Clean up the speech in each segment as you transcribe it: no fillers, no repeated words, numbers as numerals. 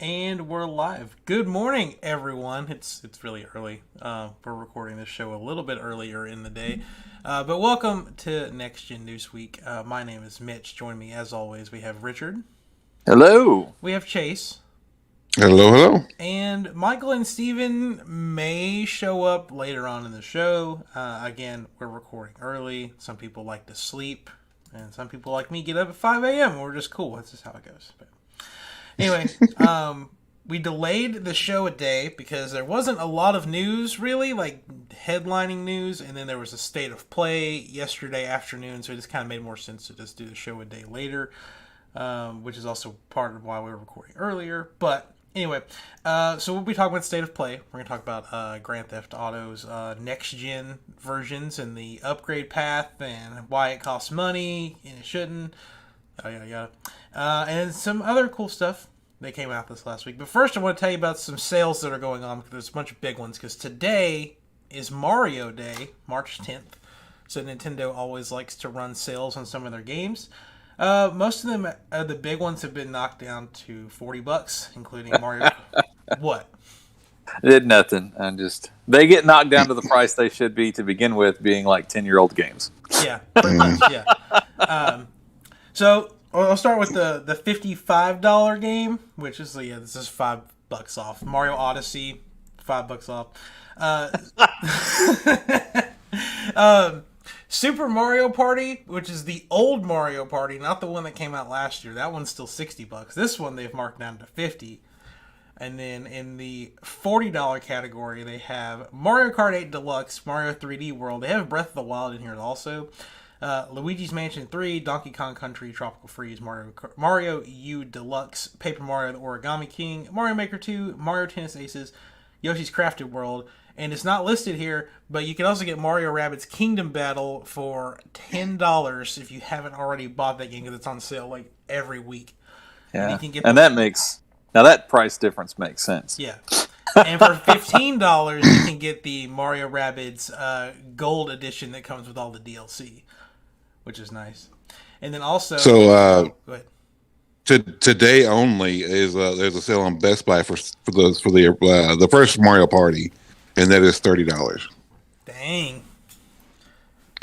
And we're live. Good morning, everyone. It's really early. We're recording this show a little bit earlier in the day. But welcome to Next Gen Newsweek. My name is Mitch. Join me, as always, we have Richard. Hello. We have Chase. Hello, hello. And Michael and Steven may show up later on in the show. Again, we're recording early. Some people like to sleep. And some people like me get up at 5 a.m. We're just cool. That's just how it goes. But anyway, we delayed the show a day because there wasn't a lot of news, really, like headlining news, and then there was a state of play yesterday afternoon, so it just kind of made more sense to just do the show a day later, which is also part of why we were recording earlier. But anyway, so we'll be talking about state of play. We're going to talk about Grand Theft Auto's next-gen versions and the upgrade path and why it costs money and it shouldn't. Yada. And some other cool stuff that came out this last week. But first, I want to tell you about some sales that are going on, because there's a bunch of big ones. Because today is Mario Day, March 10th. So Nintendo always likes to run sales on some of their games. Most of them, the big ones, have been knocked down to $40, including Mario. What? Did nothing. They get knocked down to the price they should be to begin with, being like 10-year-old games. Yeah, pretty much, yeah. So I'll start with the $55 game, which is this is $5 off. Mario Odyssey, $5 off. Super Mario Party, which is the old Mario Party, not the one that came out last year. That one's still $60. This one they've marked down to $50. And then in the $40 category, they have Mario Kart 8 Deluxe, Mario 3D World. They have Breath of the Wild in here also. Luigi's Mansion 3, Donkey Kong Country, Tropical Freeze, Mario U Deluxe, Paper Mario the Origami King, Mario Maker 2, Mario Tennis Aces, Yoshi's Crafted World, and it's not listed here, but you can also get Mario Rabbids Kingdom Battle for $10 if you haven't already bought that game, because it's on sale like every week. Yeah, and that price difference makes sense. Yeah. And for $15, you can get the Mario Rabbids Gold Edition that comes with all the DLC, which is nice. And then also, So go ahead. today only is there's a sale on Best Buy for the first Mario Party, and that is $30. Dang.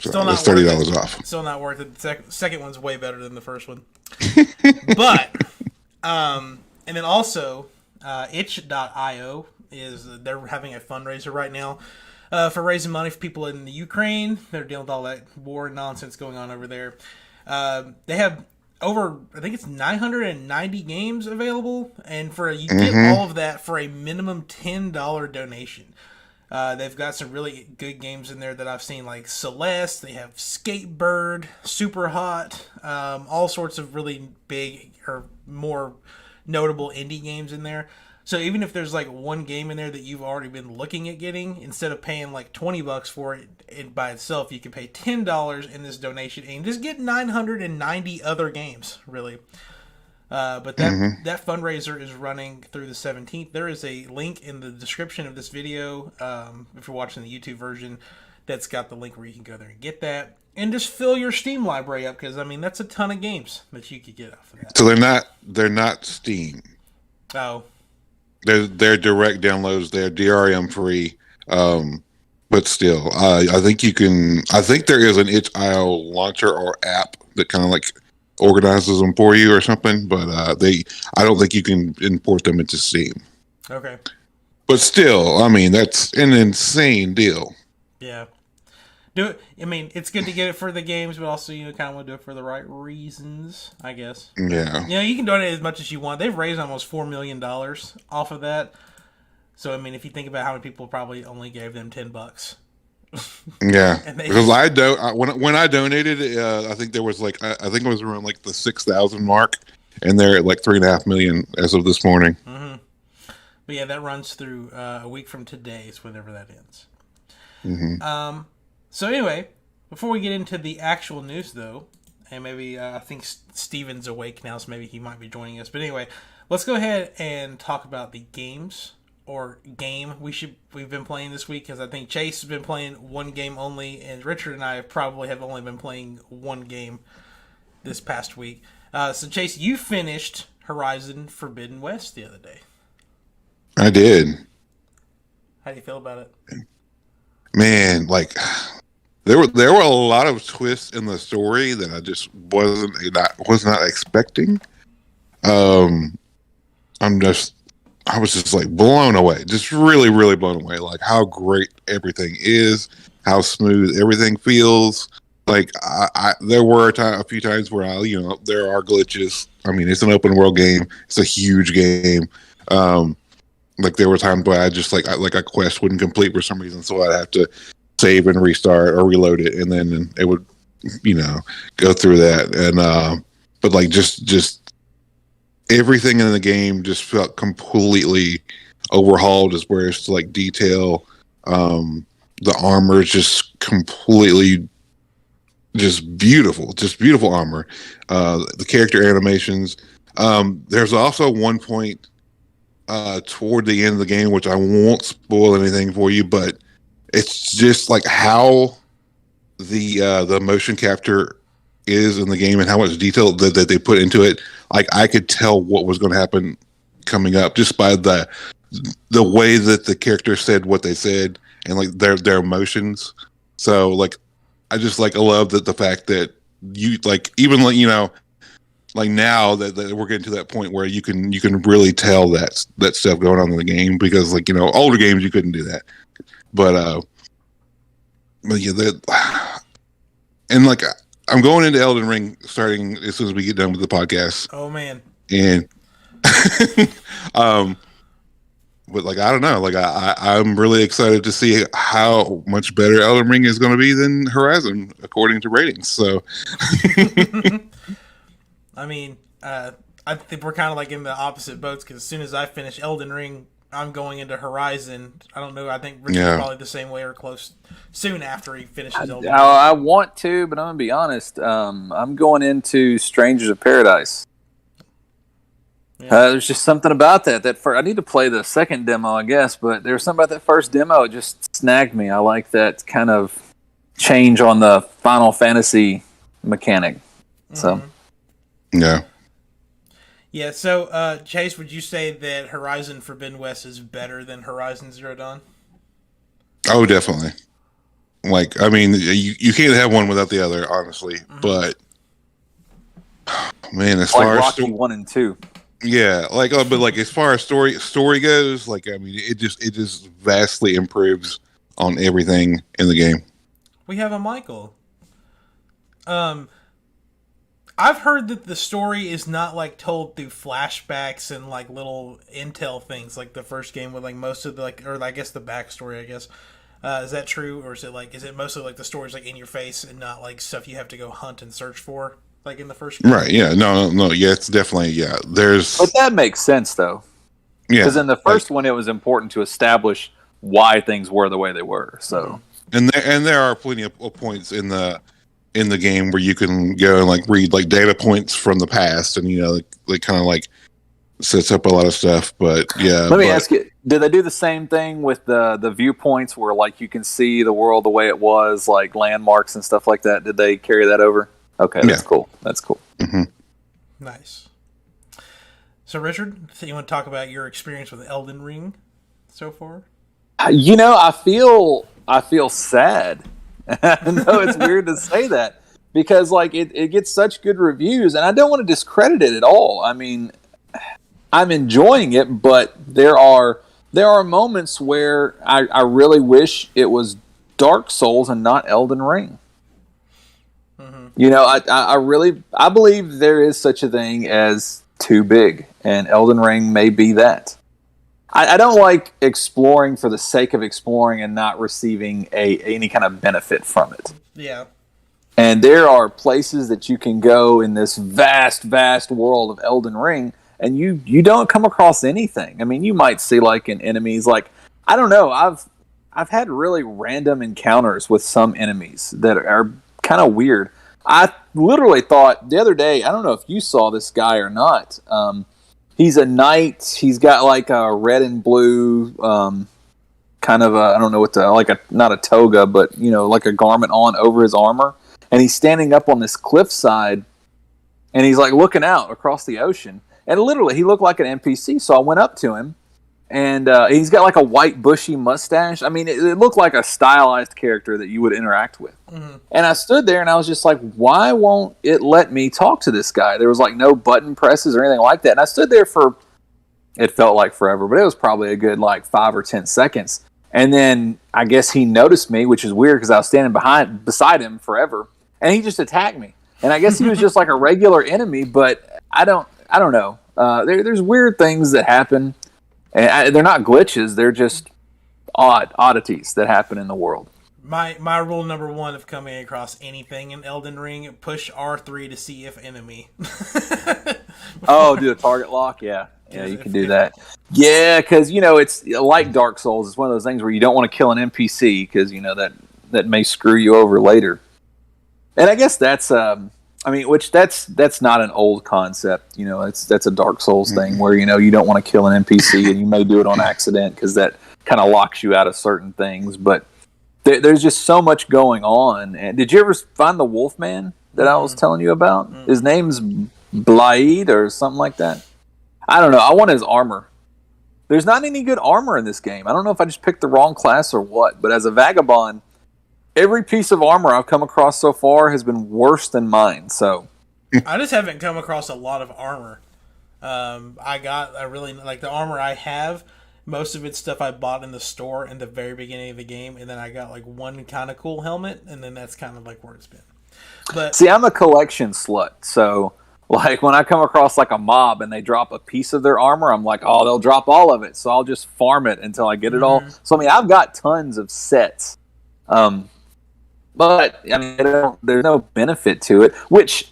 So Still not that's $30 off. Still not worth it. The second one's way better than the first one. But, and then also, itch.io they're having a fundraiser right now for raising money for people in the Ukraine. They're dealing with all that war nonsense going on over there. They have over, I think it's 990 games available, and you get all of that for a minimum $10 donation. They've got some really good games in there that I've seen, like Celeste. They have Skatebird, Super Hot, all sorts of really big or more notable indie games in there. So even if there's like one game in there that you've already been looking at getting, instead of paying like $20 for it by itself, you can pay $10 in this donation and just get 990 other games, really. But that fundraiser is running through the 17th. There is a link in the description of this video, if you're watching the YouTube version, that's got the link where you can go there and get that. And just fill your Steam library up, because, I mean, that's a ton of games that you could get off of that. So they're not Steam. Oh. They're direct downloads. They're DRM free. But still, I think you can. I think there is an itch.io launcher or app that kind of like organizes them for you or something. But I don't think you can import them into Steam. Okay. But still, I mean, that's an insane deal. Yeah. I mean, it's good to get it for the games, but also, kind of want to do it for the right reasons, I guess. Yeah. You can donate as much as you want. They've raised almost $4 million off of that. So, I mean, if you think about how many people probably only gave them $10. Yeah. Because when I donated, I think there was I think it was around like the 6,000 mark, and they're at like 3.5 million as of this morning. Mm-hmm. But yeah, that runs through a week from today, is whenever that ends. Mm-hmm. So anyway, before we get into the actual news, though, and maybe I think Steven's awake now, so maybe he might be joining us. But anyway, let's go ahead and talk about the games or game we've been playing this week, because I think Chase has been playing one game only, and Richard and I probably have only been playing one game this past week. So Chase, you finished Horizon Forbidden West the other day. I did. How do you feel about it? Man, like there were a lot of twists in the story that I just was not expecting. Um, I was just like blown away, just really, really blown away. Like how great everything is, how smooth everything feels. Like there were a few times where there are glitches. I mean, it's an open world game. It's a huge game. Like there were times where I just like a quest wouldn't complete for some reason, so I'd have to save and restart or reload it, and then it would, go through that. And but like just everything in the game just felt completely overhauled as far as like detail. The armor is just completely just beautiful armor. The character animations. There's also one point toward the end of the game, which I won't spoil anything for you, but it's just like how the motion capture is in the game and how much detail that they put into it. Like I could tell what was going to happen coming up just by the way that the character said what they said and like their emotions. So like I just like I love that the fact that you like even like like now that we're getting to that point where you can really tell that stuff going on in the game, because like older games you couldn't do that, but yeah, that and like I'm going into Elden Ring starting as soon as we get done with the podcast. Oh man, and but like I don't know, like I'm really excited to see how much better Elden Ring is going to be than Horizon according to ratings. So. I mean, I think we're kind of like in the opposite boats, because as soon as I finish Elden Ring, I'm going into Horizon. I don't know. I think Richard's probably the same way or close soon after he finishes Elden Ring. I want to, but I'm going to be honest. I'm going into Strangers of Paradise. Yeah. There's just something about that. I need to play the second demo, I guess, but there was something about that first demo. It just snagged me. I like that kind of change on the Final Fantasy mechanic. So. Mm-hmm. Yeah. Yeah, so, Chase, would you say that Horizon Forbidden West is better than Horizon Zero Dawn? Oh, definitely. Like, I mean, you can't have one without the other, honestly. Mm-hmm. But, man, as far as Rocky 1 and 2. Yeah, like, but like as far as story goes, like, I mean, it just vastly improves on everything in the game. We have a Michael. I've heard that the story is not like told through flashbacks and like little intel things like the first game with like most of the like, or I guess the backstory, I guess. Is that true, or is it mostly like the story's like in your face and not like stuff you have to go hunt and search for like in the first game? Right? Yeah. No. Yeah. It's definitely There's. But that makes sense though. Yeah. Because in the first one, it was important to establish why things were the way they were. So. And there are plenty of points in the game where you can go and like read like data points from the past, and like kind of like sets up a lot of stuff. But yeah, let me ask you: did they do the same thing with the viewpoints where like you can see the world the way it was, like landmarks and stuff like that? Did they carry that over? Okay, that's cool. That's cool. Mm-hmm. Nice. So, Richard, you want to talk about your experience with Elden Ring so far? I feel sad. I know it's weird to say that because like it gets such good reviews, and I don't want to discredit it at all. I mean, I'm enjoying it, but there are moments where I really wish it was Dark Souls and not Elden Ring. Mm-hmm. I believe there is such a thing as too big, and Elden Ring may be that. I don't like exploring for the sake of exploring and not receiving any kind of benefit from it. Yeah. And there are places that you can go in this vast, vast world of Elden Ring, and you don't come across anything. I mean, you might see like in enemies, like I don't know. I've had really random encounters with some enemies that are kind of weird. I literally thought the other day, I don't know if you saw this guy or not. He's a knight. He's got like a red and blue, kind of I don't know what not a toga, but like a garment on over his armor. And he's standing up on this cliffside, and he's like looking out across the ocean. And literally, he looked like an NPC. So I went up to him, and he's got like a white bushy mustache. I mean, it looked like a stylized character that you would interact with. Mm-hmm. And I stood there and I was just like, why won't it let me talk to this guy? There was like no button presses or anything like that. And I stood there for, it felt like forever, but it was probably a good like 5 or 10 seconds. And then I guess he noticed me, which is weird because I was standing beside him forever, and he just attacked me. And I guess he was just like a regular enemy, but I don't know. There's weird things that happen, and they're not glitches. They're just oddities that happen in the world. My rule number 1 of coming across anything in Elden Ring: push R3 to see if enemy. Oh, do a target lock? Yeah. Yeah, you can do that. Yeah, because, it's like Dark Souls. It's one of those things where you don't want to kill an NPC because, that may screw you over later. And I guess that's, that's not an old concept. That's a Dark Souls thing where, you don't want to kill an NPC and you may do it on accident because that kind of locks you out of certain things. But there's just so much going on. And did you ever find the Wolfman that I was telling you about? His name's Blaid or something like that. I don't know. I want his armor. There's not any good armor in this game. I don't know if I just picked the wrong class or what, but as a vagabond, every piece of armor I've come across so far has been worse than mine. So I just haven't come across a lot of armor. I really like the armor I have. Most of it's stuff I bought in the store in the very beginning of the game, and then I got like one kind of cool helmet, and then that's kind of like where it's been. But see, I'm a collection slut, so like when I come across like a mob and they drop a piece of their armor, I'm like, oh, they'll drop all of it, so I'll just farm it until I get it all. So I mean, I've got tons of sets, but I mean, there's no benefit to it. Which,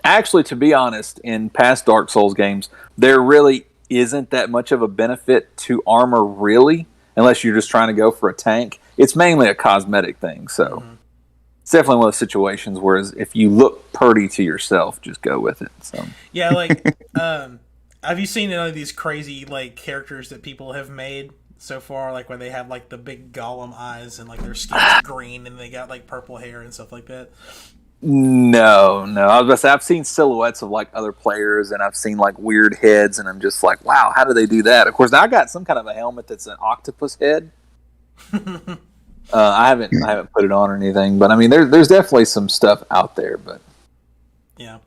actually, to be honest, in past Dark Souls games, there really isn't that much of a benefit to armor, really, unless you're just trying to go for a tank. It's mainly a cosmetic thing, so. It's definitely one of those situations where if you look pretty to yourself, just go with it. So yeah, like have you seen any of these crazy like characters that people have made so far, like where they have like the big golem eyes and like their skin's green and they got like purple hair and stuff like that? No. I was about to say, I've seen silhouettes of like other players and I've seen like weird heads and I'm just like, wow, how do they do that? Of course, now I got some kind of a helmet that's an octopus head. I haven't put it on or anything, but I mean, there's definitely some stuff out there, but yeah.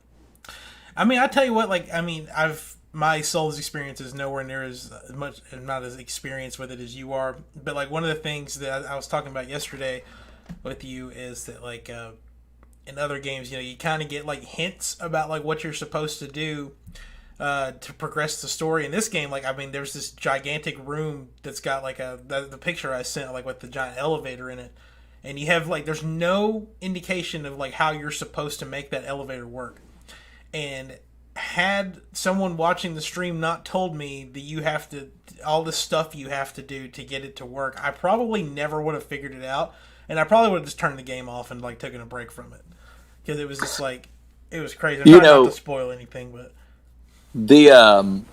I mean, I tell you what, like, I mean, my Souls experience is nowhere near as much, I'm not as experienced with it as you are, but like one of the things that I was talking about yesterday with you is that like in other games, you kind of get like hints about like what you're supposed to do to progress the story. In this game, like, I mean, there's this gigantic room that's got like the picture I sent, like with the giant elevator in it, and you have like, there's no indication of like how you're supposed to make that elevator work. And had someone watching the stream not told me that you have to, all the stuff you have to do to get it to work, I probably never would have figured it out, and I probably would have just turned the game off and like taken a break from it, because it was just like, it was crazy. I'm trying not to spoil anything, but and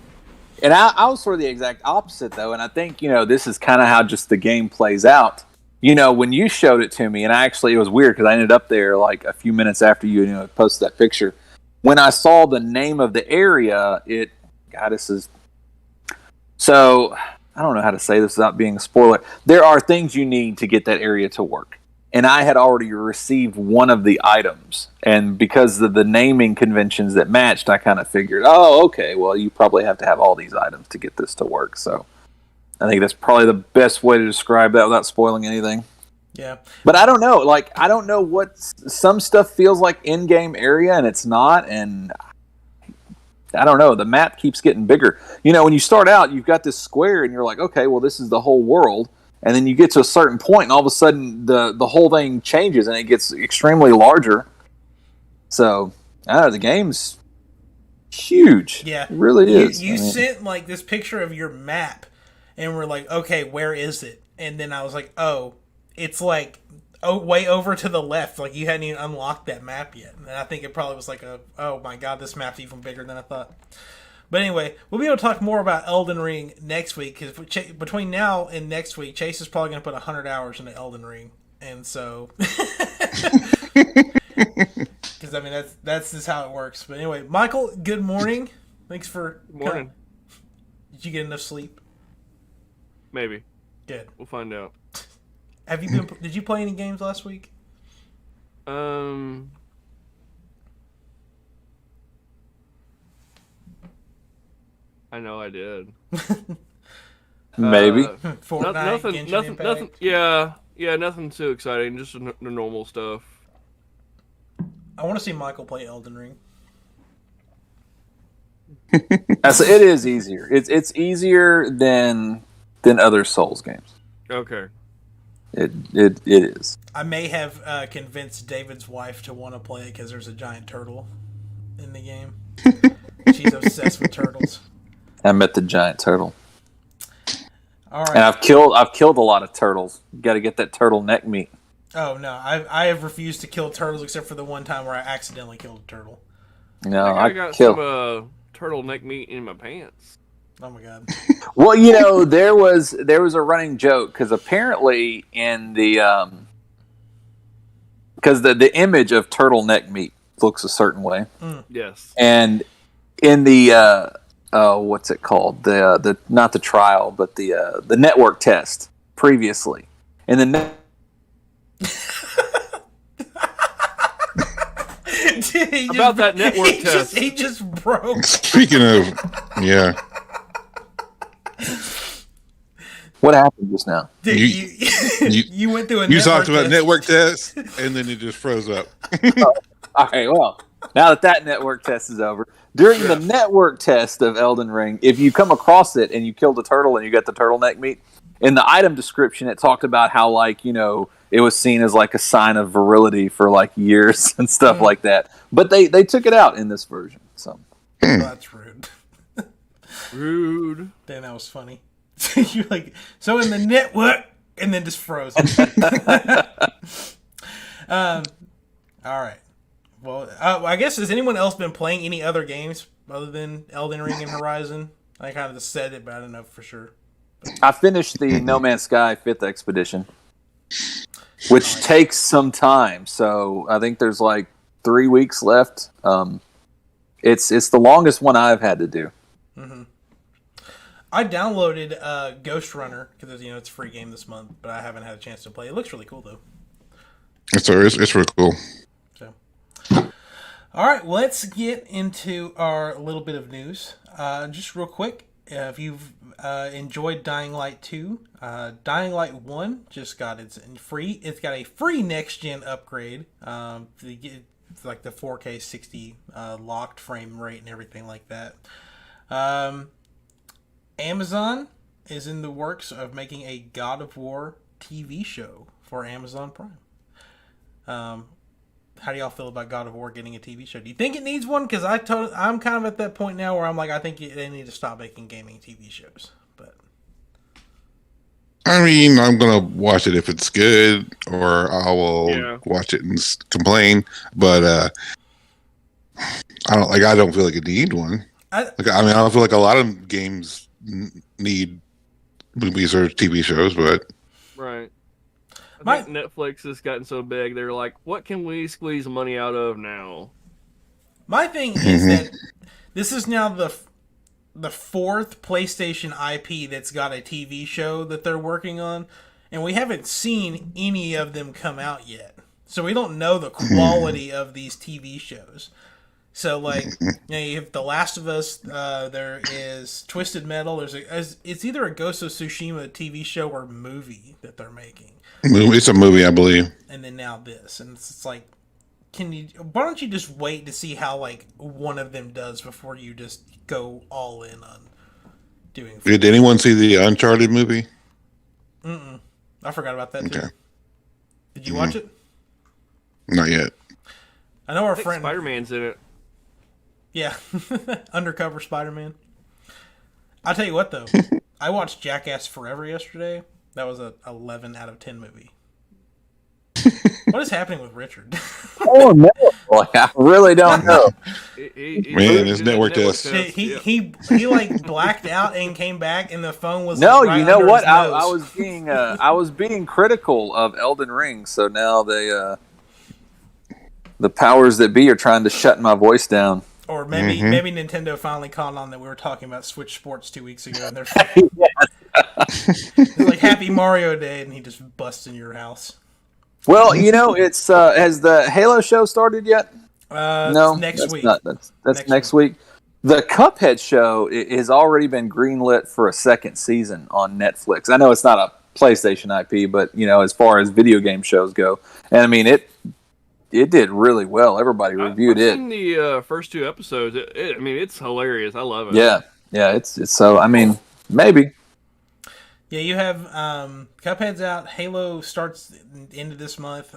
I was sort of the exact opposite though, and I think this is kind of how just the game plays out. When you showed it to me, and it was weird because I ended up there like a few minutes after you posted that picture. When I saw the name of the area, so I don't know how to say this without being a spoiler. There are things you need to get that area to work. And I had already received one of the items. And because of the naming conventions that matched, I kind of figured, oh, okay, well, you probably have to have all these items to get this to work. So I think that's probably the best way to describe that without spoiling anything. Yeah. But I don't know. Like, I don't know what some stuff feels like in-game area and it's not. And I don't know. The map keeps getting bigger. When you start out, you've got this square and you're like, okay, well, this is the whole world. And then you get to a certain point, and all of a sudden, the whole thing changes, and it gets extremely larger. So, I don't know, the game's huge. Yeah. It really is. You sent, like, this picture of your map, and we're like, okay, where is it? And then I was like, oh, it's, like, way over to the left. Like, you hadn't even unlocked that map yet. And I think it probably was like oh, my God, this map's even bigger than I thought. But anyway, we'll be able to talk more about Elden Ring next week, because between now and next week, Chase is probably going to put 100 hours into Elden Ring. And so, because I mean, that's just how it works. But anyway, Michael, good morning. Thanks for morning. Did you get enough sleep? Maybe. Good. We'll find out. Have you been? Did you play any games last week? I know I did. Maybe. Fortnite, Nothing. Genshin Impact? Nothing. Yeah. Nothing too exciting. Just the normal stuff. I want to see Michael play Elden Ring. So it is easier. It's easier than other Souls games. Okay. It is. I may have convinced David's wife to want to play it because there's a giant turtle in the game. She's obsessed with turtles. I met the giant turtle. All right. And I've killed a lot of turtles. You got to get that turtle neck meat. Oh no, I have refused to kill turtles except for the one time where I accidentally killed a turtle. No, I got some turtleneck meat in my pants. Oh my god. Well, there was a running joke because apparently in the because the image of turtleneck meat looks a certain way. Yes. And in the what's it called? The not the trial, but the network test previously. In the Dude, About that network test. He just broke. Speaking of, yeah. what happened just now? Dude, you went through a You network talked about test. network tests, and then it just froze up. All right, well, now that network test is over, during the network test of Elden Ring, if you come across it and you killed a turtle and you got the turtleneck meat, in the item description it talked about how it was seen as like a sign of virility for like years and stuff like that. But they took it out in this version. So That's rude. Rude. Damn, that was funny. You're like, so in the network, and then just froze. All right. Well, I guess, has anyone else been playing any other games other than Elden Ring and Horizon? I kind of just said it, but I don't know for sure. I finished the No Man's Sky 5th Expedition, which takes some time. So I think there's like 3 weeks left. It's the longest one I've had to do. Mm-hmm. I downloaded Ghost Runner because it's a free game this month, but I haven't had a chance to play. It looks really cool though. It's really cool. So, all right, let's get into our little bit of news. Just real quick, if you've enjoyed Dying Light 2, Dying Light 1 just got its free. It's got a free next gen upgrade. It's like the 4K 60 locked frame rate and everything like that. Amazon is in the works of making a God of War TV show for Amazon Prime. How do y'all feel about God of War getting a TV show? Do you think it needs one? Because I'm kind of at that point now where I'm like, I think they need to stop making gaming TV shows. But I mean, I'm gonna watch it if it's good, or I will watch it and complain. But I don't feel like it need one. I don't feel like a lot of games need movies or TV shows, but right. I think Netflix has gotten so big, they're like, what can we squeeze money out of now? My thing is that this is now the fourth PlayStation IP that's got a TV show that they're working on, and we haven't seen any of them come out yet. So we don't know the quality of these TV shows. So, you have The Last of Us, there is Twisted Metal, it's either a Ghost of Tsushima TV show or movie that they're making. It's a movie, I believe. And then now this. And it's like, why don't you just wait to see how, one of them does before you just go all in on doing... Did anyone see the Uncharted movie? Mm-mm. I forgot about that, too. Did you watch it? Not yet. I know our friend... Spider-Man's in it. Yeah. Undercover Spider-Man. I'll tell you what, though. I watched Jackass Forever yesterday. That was a 11 out of 10 movie. What is happening with Richard? Oh, no. I really don't know. Man, his network test. He blacked out and came back, and the phone was no. right You know under what? his nose. I was being critical of Elden Ring, so now the powers that be are trying to shut my voice down. Or maybe Nintendo finally caught on that we were talking about Switch Sports 2 weeks ago, and they're Yes. It's like Happy Mario Day, and he just busts in your house. Well, it's has the Halo show started yet? No, next week. That's next week. The Cuphead show has already been greenlit for a second season on Netflix. I know it's not a PlayStation IP, but as far as video game shows go, and I mean it did really well. Everybody reviewed it. I've seen the first 2 episodes. It's hilarious. I love it. Yeah, it's so. I mean, maybe. Yeah, you have Cuphead's out. Halo starts into this month.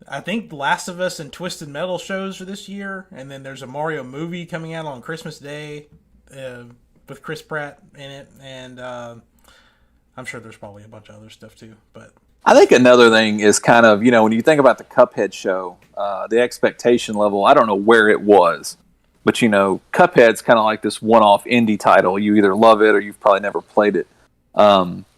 I think Last of Us and Twisted Metal shows for this year, and then there's a Mario movie coming out on Christmas Day with Chris Pratt in it, and I'm sure there's probably a bunch of other stuff too. But I think another thing is kind of when you think about the Cuphead show, the expectation level. I don't know where it was, but Cuphead's kind of like this one-off indie title. You either love it or you've probably never played it.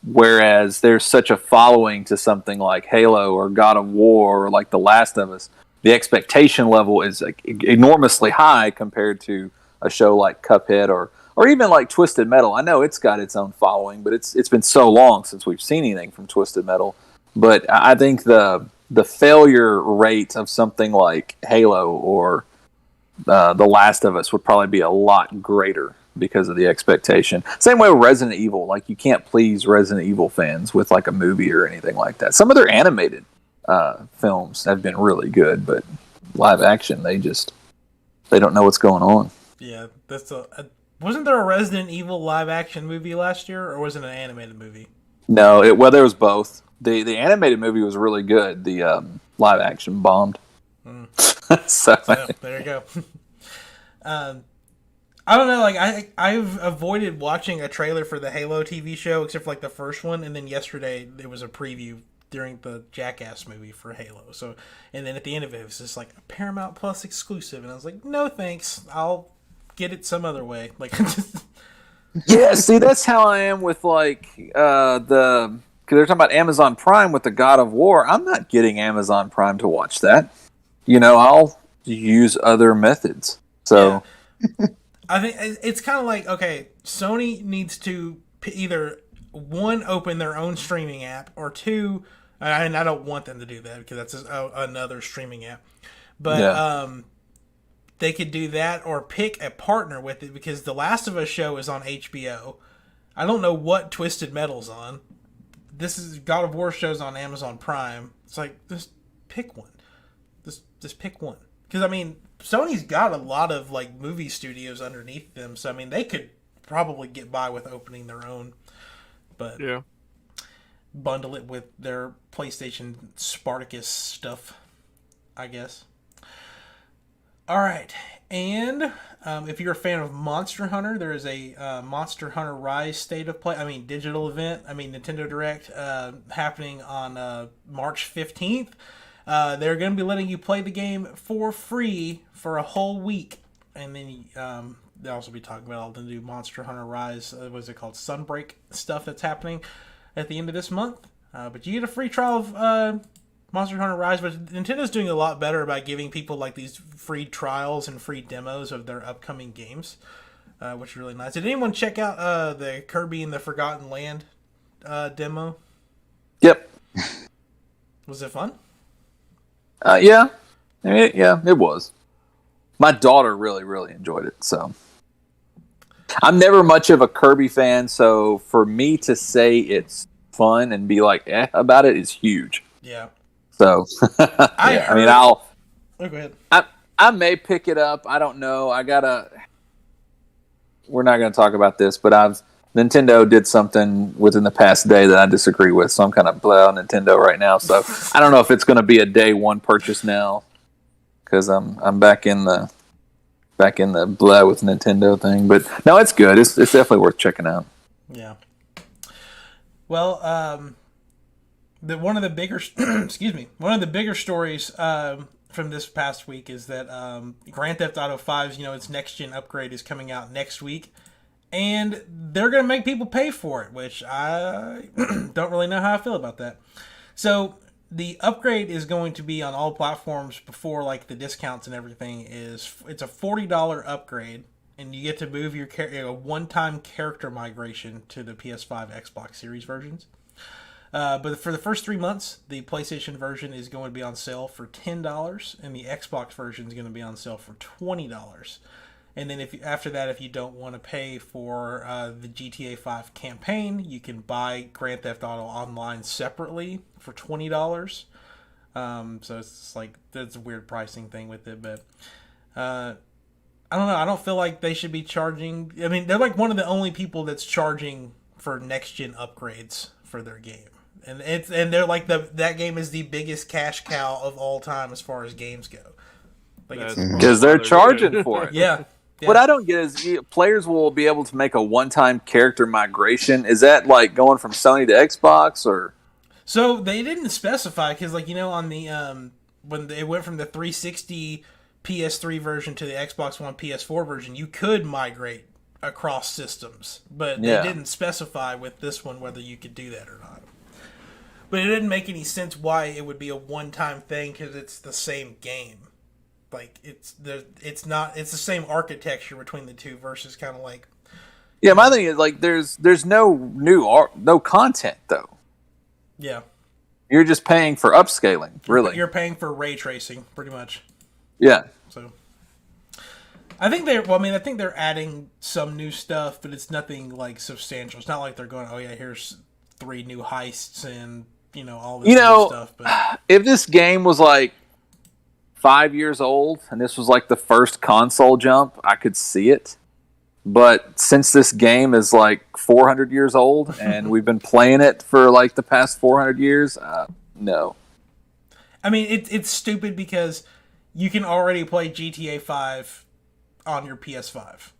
Whereas there's such a following to something like Halo or God of War or like The Last of Us, the expectation level is enormously high compared to a show like Cuphead or even like Twisted Metal. I know it's got its own following, but it's been so long since we've seen anything from Twisted Metal. But I think the failure rate of something like Halo or The Last of Us would probably be a lot greater because of the expectation. Same way with Resident Evil. Like, you can't please Resident Evil fans with like a movie or anything like that. Some of their animated films have been really good, but live action, they don't know what's going on. Yeah, wasn't there a Resident Evil live action movie last year, or was it an animated movie? No, there was both. The animated movie was really good. The live action bombed. So there you go. I don't know, like I've avoided watching a trailer for the Halo TV show except for like the first one, and then yesterday there was a preview during the Jackass movie for Halo. So, and then at the end of it was just like a Paramount Plus exclusive, and I was like, no thanks, I'll get it some other way. Like, yeah, see, that's how I am with like because they're talking about Amazon Prime with the God of War. I'm not getting Amazon Prime to watch that. I'll use other methods. So. Yeah. I think it's kind of like, okay, Sony needs to either, one, open their own streaming app, or two, and I don't want them to do that because that's another streaming app, but they could do that or pick a partner with it, because The Last of Us show is on HBO. I don't know what Twisted Metal's on. This is God of War show's on Amazon Prime. It's like, just pick one. Just pick one. Because, I mean, Sony's got a lot of like movie studios underneath them, so I mean they could probably get by with opening their own, but bundle it with their PlayStation Spartacus stuff, I guess. All right, and if you're a fan of Monster Hunter, there is a Monster Hunter Rise State of Play, digital event, Nintendo Direct happening on March 15th. They're going to be letting you play the game for free for a whole week. And then they'll also be talking about all the new Monster Hunter Rise, what's it called, Sunbreak stuff that's happening at the end of this month. But you get a free trial of Monster Hunter Rise. But Nintendo's doing a lot better about giving people like these free trials and free demos of their upcoming games, which is really nice. Did anyone check out the Kirby and the Forgotten Land demo? Yep. Was it fun? Yeah, it was. My daughter really, really enjoyed it. So, I'm never much of a Kirby fan. So, for me to say it's fun and be like about it is huge. Yeah. So, I'll. Oh, go ahead. I may pick it up. I don't know. We're not going to talk about this, but Nintendo did something within the past day that I disagree with, so I'm kind of blah on Nintendo right now. So I don't know if it's going to be a day one purchase now, because I'm back in the blah with Nintendo thing. But no, it's good. It's definitely worth checking out. Yeah. Well, one of the bigger stories from this past week is that Grand Theft Auto 5's its next gen upgrade is coming out next week. And they're going to make people pay for it, which I don't really know how I feel about that. So the upgrade is going to be on all platforms before like the discounts and everything it's a $40 upgrade. and you get to move your a one-time character migration to the PS5, Xbox Series versions. But for the first 3 months, the PlayStation version is going to be on sale for $10, and the Xbox version is going to be on sale for $20. And then after that, if you don't want to pay for the GTA 5 campaign, you can buy Grand Theft Auto Online separately for $20. So it's just like, that's a weird pricing thing with it, but I don't know. I don't feel like they should be charging. I mean, they're like one of the only people that's charging for next gen upgrades for their game. And they're like that game is the biggest cash cow of all time as far as games go. Like, because they're charging for it. Yeah. What I don't get is players will be able to make a one-time character migration. Is that like going from Sony to Xbox, or? So they didn't specify, because like, on the when it went from the 360 PS3 version to the Xbox One PS4 version, you could migrate across systems, but they didn't specify with this one whether you could do that or not. But it didn't make any sense why it would be a one-time thing, because it's the same game. Like, it's the same architecture between the two, versus kind of like. Yeah, my thing is like there's no no content though. Yeah. You're just paying for upscaling, really. You're paying for ray tracing, pretty much. Yeah. So I think they're adding some new stuff, but it's nothing like substantial. It's not like they're going, oh yeah, here's 3 new heists and all this new stuff. But if this game was like 5 years old and this was like the first console jump, I could see it. But since this game is like 400 years old and we've been playing it for like the past 400 years, no. I mean, it's stupid because you can already play GTA 5 on your PS5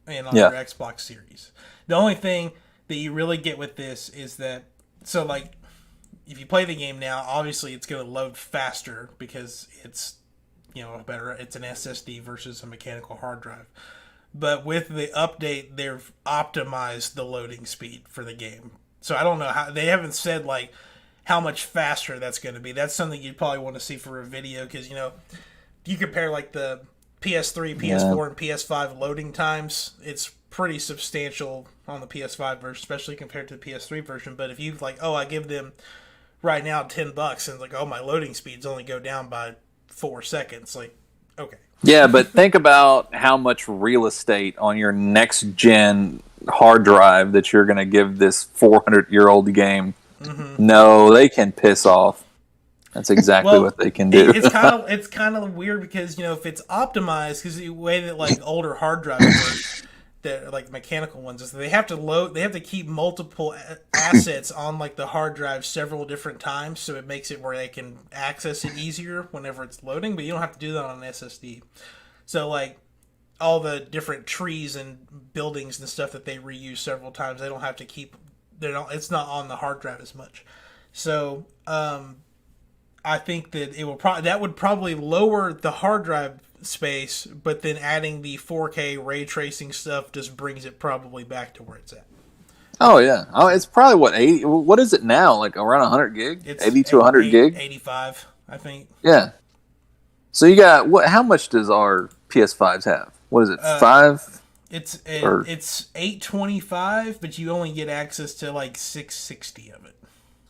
and on your Xbox Series. The only thing that you really get with this is that, so like, if you play the game now, obviously it's going to load faster because it's, it's an SSD versus a mechanical hard drive. But with the update, they've optimized the loading speed for the game. So I don't know how, they haven't said like how much faster that's going to be. That's something you'd probably want to see for a video, because you compare like the PS3, PS4, and PS5 loading times, it's pretty substantial on the PS5 version, especially compared to the PS3 version. But if you like, I give them right now $10, and like, my loading speeds only go down by 4 seconds, like, okay. Yeah, but think about how much real estate on your next gen hard drive that you're going to give this 400-year-old game. Mm-hmm. No, they can piss off. That's exactly what they can do. It's kind of weird because if it's optimized, because the way that like older hard drives work, that like mechanical ones, is they have to keep multiple assets on like the hard drive several different times, so it makes it where they can access it easier whenever it's loading. But you don't have to do that on an SSD. So like all the different trees and buildings and stuff that they reuse several times, they don't have to keep. It's not on the hard drive as much. So I think that that would probably lower the hard drive space, but then adding the 4K ray tracing stuff just brings it probably back to where it's at. Oh yeah, it's probably 80. What is it now? Like around 100 gig? It's 80 to 100 gig. 85, I think. Yeah. So you got what? How much does our PS5s have? What is it? 5? It's 825, but you only get access to like 660 of it.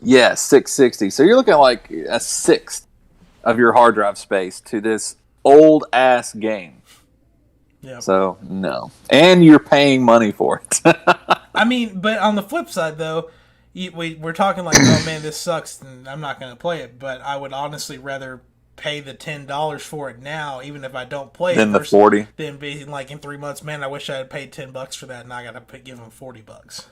Yeah, 660. So you're looking at like a sixth of your hard drive space to this old ass game. Yeah. So no, and you're paying money for it. I mean, but on the flip side, though, we're talking like, oh man, this sucks, and I'm not going to play it. But I would honestly rather pay the $10 for it now, even if I don't play than it, the 40. Than being like in 3 months, man, I wish I had paid $10 for that, and I got to give them $40.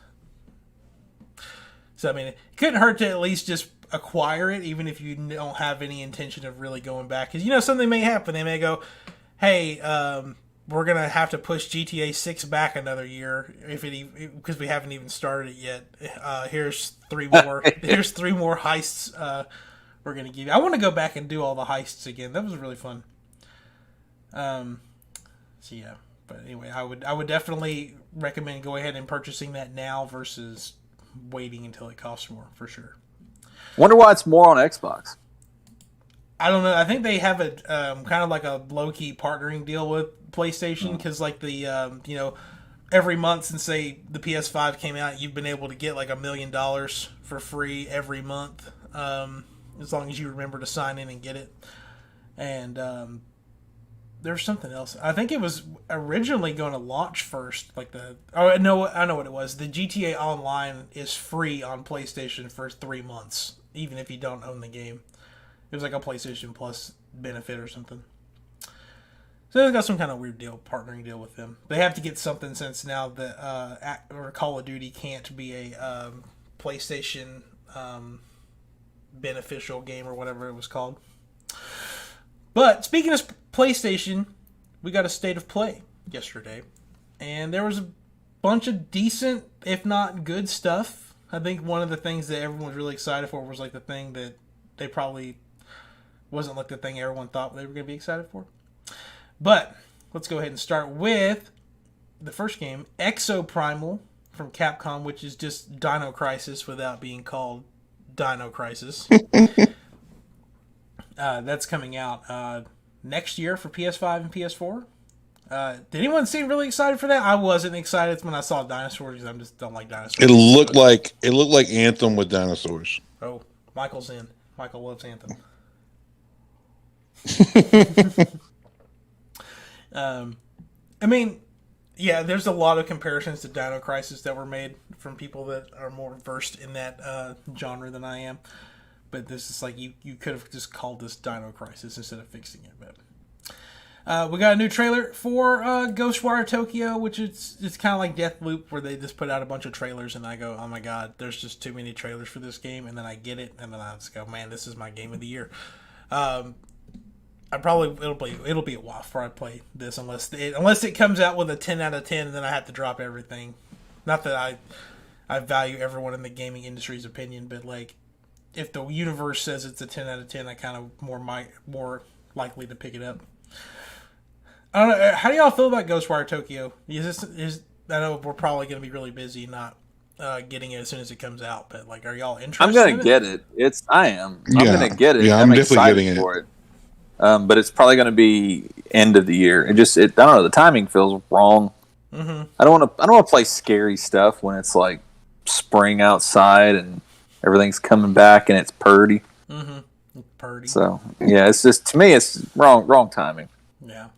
So I mean, it couldn't hurt to at least just acquire it, even if you don't have any intention of really going back. Because something may happen. They may go, "Hey, we're gonna have to push GTA 6 back another year because we haven't even started it yet. Here's 3 more. Here's 3 more heists. We're gonna give you. I want to go back and do all the heists again. That was really fun. So yeah, but anyway, I would definitely recommend go ahead and purchasing that now versus waiting until it costs more, for sure. Wonder why it's more on Xbox. I don't know. I think they have a kind of like a low key partnering deal with PlayStation because like the every month since the PS5 came out, you've been able to get like $1 million for free every month, as long as you remember to sign in and get it. And there's something else. I think it was originally going to launch first, like I know what it was. The GTA Online is free on PlayStation for 3 months, even if you don't own the game. It was like a PlayStation Plus benefit or something. So they've got some kind of weird partnering deal with them. They have to get something since now that or Call of Duty can't be a PlayStation beneficial game or whatever it was called. But speaking of PlayStation, we got a state of play yesterday, and there was a bunch of decent, if not good stuff. I think one of the things that everyone was really excited for was like the thing that they probably wasn't like the thing everyone thought they were going to be excited for. But let's go ahead and start with the first game, Exoprimal from Capcom, which is just Dino Crisis without being called Dino Crisis. That's coming out next year for PS5 and PS4. Did anyone seem really excited for that? I wasn't excited when I saw dinosaurs because I just don't like dinosaurs. It looked like Anthem with dinosaurs. Oh, Michael's in. Michael loves Anthem. I mean, yeah, there's a lot of comparisons to Dino Crisis that were made from people that are more versed in that genre than I am. But this is like, you could have just called this Dino Crisis instead of fixing it. But we got a new trailer for Ghostwire Tokyo, which it's kind of like Deathloop, where they just put out a bunch of trailers, and I go, oh my god, there's just too many trailers for this game, and then I get it, and then I just go, man, this is my game of the year. It'll be a while before I play this unless it comes out with a 10 out of 10, and then I have to drop everything. Not that I value everyone in the gaming industry's opinion, but like if the universe says it's a 10 out of 10, I kind of more likely to pick it up. I don't know. How do y'all feel about Ghostwire Tokyo? I know we're probably going to be really busy, not getting it as soon as it comes out. But like, are y'all interested? I'm going to get it. I am. I'm going to get it. Yeah, I'm definitely getting for it. But it's probably going to be end of the year. I don't know. The timing feels wrong. Mm-hmm. I don't want to play scary stuff when it's like spring outside and everything's coming back and it's purdy. Mm-hmm. Purdy. So yeah, it's just, to me, it's wrong timing. Yeah.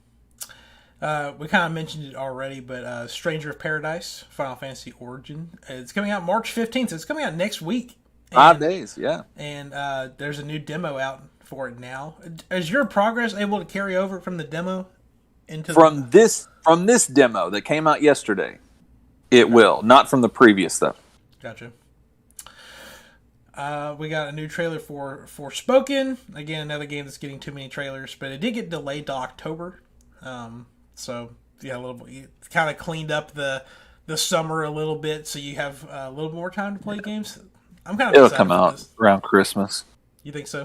We kind of mentioned it already, but Stranger of Paradise, Final Fantasy Origin, it's coming out March 15th. So it's coming out next week. 5 days, yeah. And there's a new demo out for it now. Is your progress able to carry over from the demo into from this demo that came out yesterday? It will, not from the previous stuff. Gotcha. We got a new trailer for Forspoken. Again, another game that's getting too many trailers, but it did get delayed to October. So yeah, it's kind of cleaned up the summer a little bit, so you have a little more time to play games. I'm kind of It'll come out around Christmas. You think so?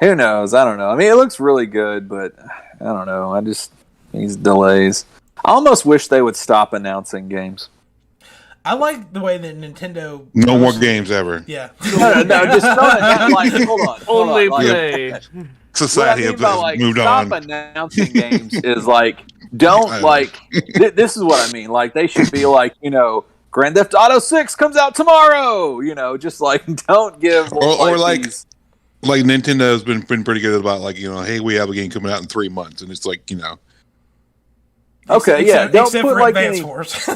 Who knows? I don't know. I mean, it looks really good, but I don't know. These delays. I almost wish they would stop announcing games. I like the way that Nintendo... No more games ever. Yeah. no, just don't. Like, hold on. Only play. Society has moved on. Stop announcing games is like, don't like... this is what I mean. Like, they should be like, Grand Theft Auto 6 comes out tomorrow. Just like, don't give... Or like Nintendo's been pretty good about like, hey, we have a game coming out in 3 months. And it's like, Okay, yeah. Don't except put for like Advance any... Wars.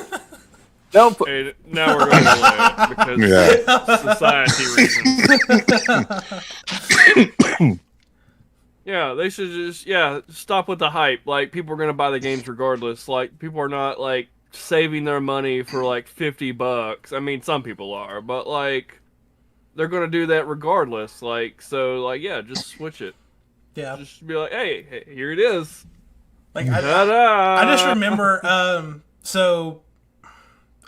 Don't put... Hey, now we're going to because society reasons. Yeah, they should just stop with the hype. Like, people are going to buy the games regardless. Like, people are not like saving their money for like $50. I mean, some people are, but like they're going to do that regardless. Like, so like, yeah, just switch it. Yeah, just be like, hey, here it is. Like, I just remember. So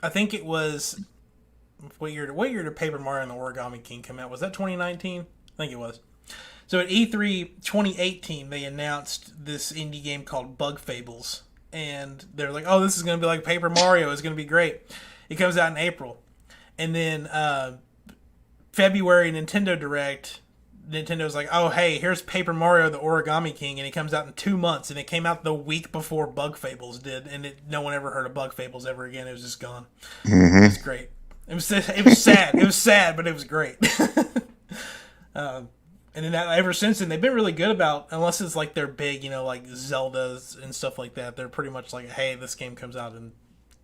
I think it was what year did Paper Mario and the Origami King come out? Was that 2019? I think it was. So at E3 2018, they announced this indie game called Bug Fables. And they're like, oh, this is going to be like Paper Mario. It's going to be great. It comes out in April. And then February Nintendo Direct, Nintendo's like, oh, hey, here's Paper Mario the Origami King, and it comes out in 2 months, and it came out the week before Bug Fables did, and no one ever heard of Bug Fables ever again. It was just gone. It was great. It was sad. It was sad, but it was great. And then ever since then, they've been really good about, unless it's like they're big, like Zeldas and stuff like that, they're pretty much like, hey, this game comes out in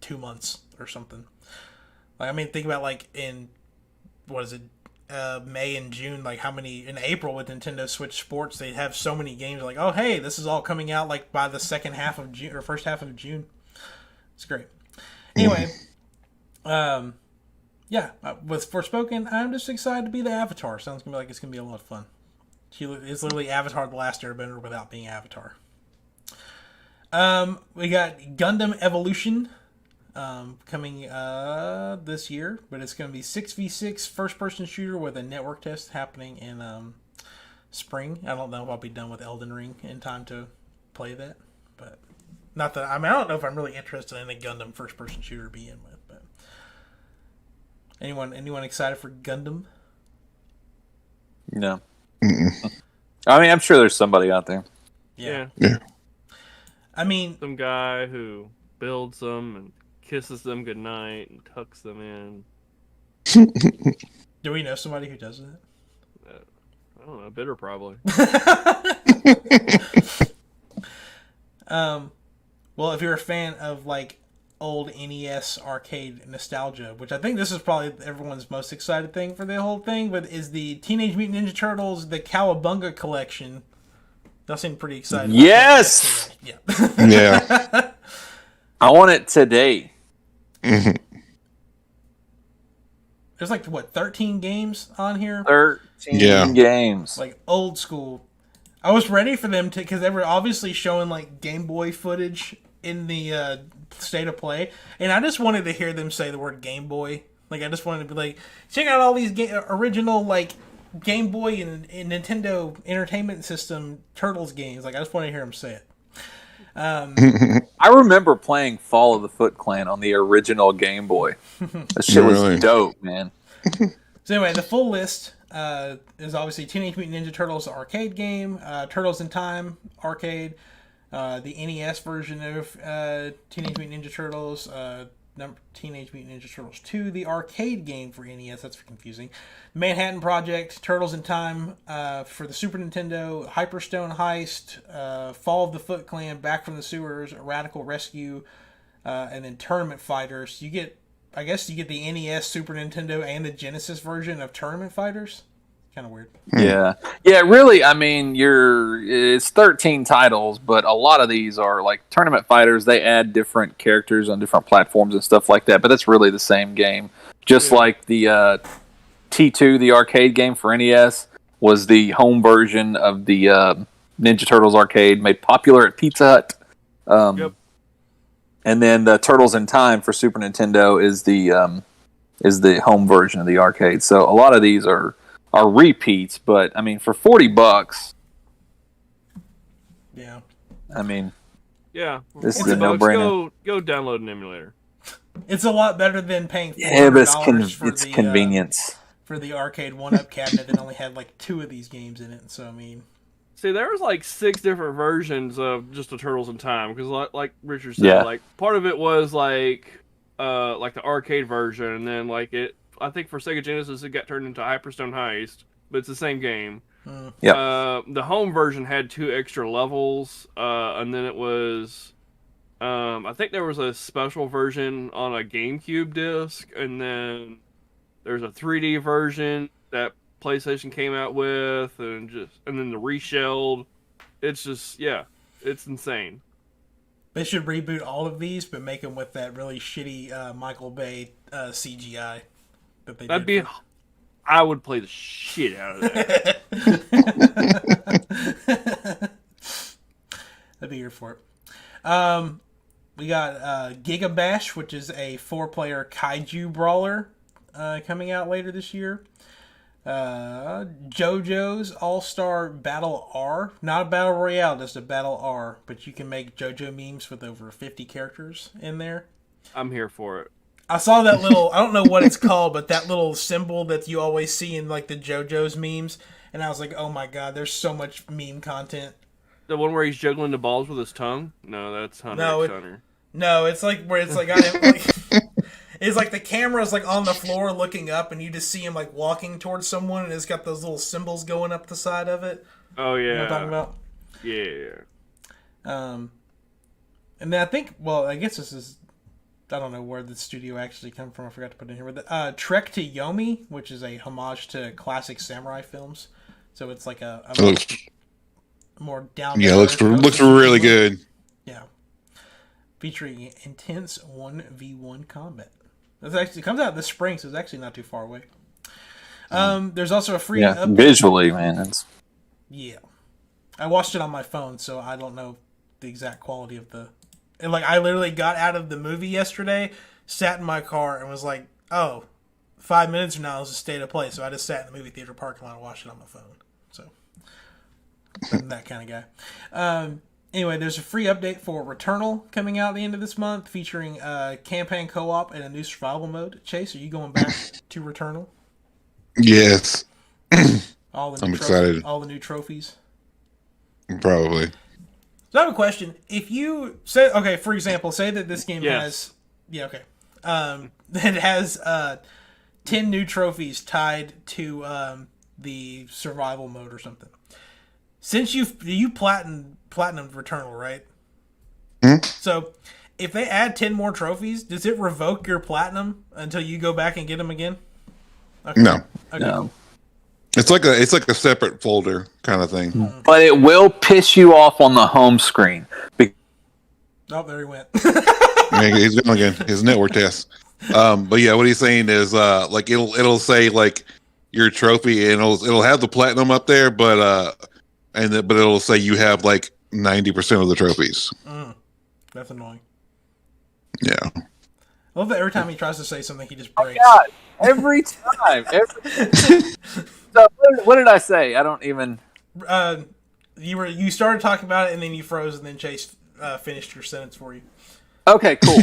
2 months or something. Like, I mean, think about like in, what is it, May and June, like how many, in April with Nintendo Switch Sports, they have so many games like, oh, hey, this is all coming out like by the second half of June or first half of June. It's great. Anyway, yeah, with Forspoken, I'm just excited to be the Avatar. Sounds gonna be like it's gonna be a lot of fun. It's literally Avatar: The Last Airbender without being Avatar. We got Gundam Evolution coming this year, but it's going to be 6v6 first-person shooter with a network test happening in spring. I don't know if I'll be done with Elden Ring in time to play that, but not that I don't know if I'm really interested in a Gundam first-person shooter to begin with. But anyone excited for Gundam? No. I mean, I'm sure there's somebody out there. Yeah. I mean, some guy who builds them and kisses them goodnight and tucks them in. Do we know somebody who does that? I don't know. Bitter, probably. Well, if you're a fan of like old NES arcade nostalgia, which I think this is probably everyone's most excited thing for the whole thing, but is the Teenage Mutant Ninja Turtles, the Cowabunga collection. Y'all seem pretty excited. Yes! Yeah. Yeah. I want it today. There's like, 13 games on here? 13 games. Like old school. I was ready for them to, because they were obviously showing like Game Boy footage in the state of play, and I just wanted to hear them say the word Game Boy. Like, I just wanted to be like, check out all these original like Game Boy and Nintendo Entertainment System Turtles games. Like, I just want to hear them say it. I remember playing Fall of the Foot Clan on the original Game Boy. That shit was dope, man. So anyway, the full list is obviously Teenage Mutant Ninja Turtles arcade game, Turtles in Time arcade, the NES version of Teenage Mutant Ninja Turtles, Teenage Mutant Ninja Turtles 2, the arcade game for NES, that's confusing, Manhattan Project, Turtles in Time for the Super Nintendo, Hyperstone Heist, Fall of the Foot Clan, Back from the Sewers, Radical Rescue, and then Tournament Fighters. I guess you get the NES, Super Nintendo, and the Genesis version of Tournament Fighters. Kind of weird. Yeah. Really, I mean, it's 13 titles, but a lot of these are like Tournament Fighters. They add different characters on different platforms and stuff like that, but that's really the same game. Just like the T2, the arcade game for NES, was the home version of the Ninja Turtles arcade, made popular at Pizza Hut. And then the Turtles in Time for Super Nintendo is the home version of the arcade. So a lot of these are repeats, but I mean, for $40, yeah. I mean, yeah, this is a no-brainer. Go download an emulator. It's a lot better than paying $400 but it's convenience for the arcade one-up cabinet that only had like 2 of these games in it. So I mean, see, there was like 6 different versions of just the Turtles in Time, because like Richard said, like part of it was like the arcade version, and then like I think for Sega Genesis it got turned into Hyperstone Heist, but it's the same game. The home version had 2 extra levels, and then it was I think there was a special version on a GameCube disc, and then there's a 3D version that PlayStation came out with, and then the reshelled. It's just it's insane. They should reboot all of these, but make them with that really shitty Michael Bay CGI. I would play the shit out of that. I'd be here for it. We got Giga Bash, which is a 4-player kaiju brawler coming out later this year. JoJo's All-Star Battle R. Not a Battle Royale, just a Battle R. But you can make JoJo memes with over 50 characters in there. I'm here for it. I saw that little, I don't know what it's called, but that little symbol that you always see in like the JoJo's memes. and I was like, oh my god, there's so much meme content. The one where he's juggling the balls with his tongue? No, that's Hunter x Hunter. No, it's like where it's like got him like it's like the camera's like on the floor looking up, and you just see him like walking towards someone, and it's got those little symbols going up the side of it. Oh yeah, you know what I'm talking about? Yeah. And then I think, well, I guess this is, I don't know where the studio actually came from. I forgot to put it in here. But Trek to Yomi, which is a homage to classic samurai films. So it's like a more down. Yeah, looks really good. Yeah, featuring intense 1v1 combat. It comes out this spring, so it's actually not too far away. There's also a free update. Visually, man. Yeah, I watched it on my phone, so I don't know the exact quality of the. And like, I literally got out of the movie yesterday, sat in my car, and was like, "Oh, 5 minutes from now is a state of play." So I just sat in the movie theater parking lot and watched it on my phone. So I'm that kind of guy. Anyway, there's a free update for Returnal coming out at the end of this month, featuring campaign co-op and a new survival mode. Chase, are you going back to Returnal? Yes. I'm excited. All the new trophies. Probably. So I have a question. If you say, okay, for example, say that this game has, that it has 10 new trophies tied to the survival mode or something. Since you platinum Returnal, right? So if they add 10 more trophies, does it revoke your platinum until you go back and get them again? Okay. No. Okay. No. It's like a separate folder kind of thing. But it will piss you off on the home screen. Oh, there he went. Yeah, he's going again. His network test. But yeah, what he's saying is like it'll say like your trophy, and it'll have the platinum up there, but it'll say you have like 90% of the trophies. That's annoying. Yeah. I love that every time he tries to say something, he just breaks. Oh, God. Every time. So what did I say? I don't even. You started talking about it, and then you froze, and then Chase finished your sentence for you. Okay, cool.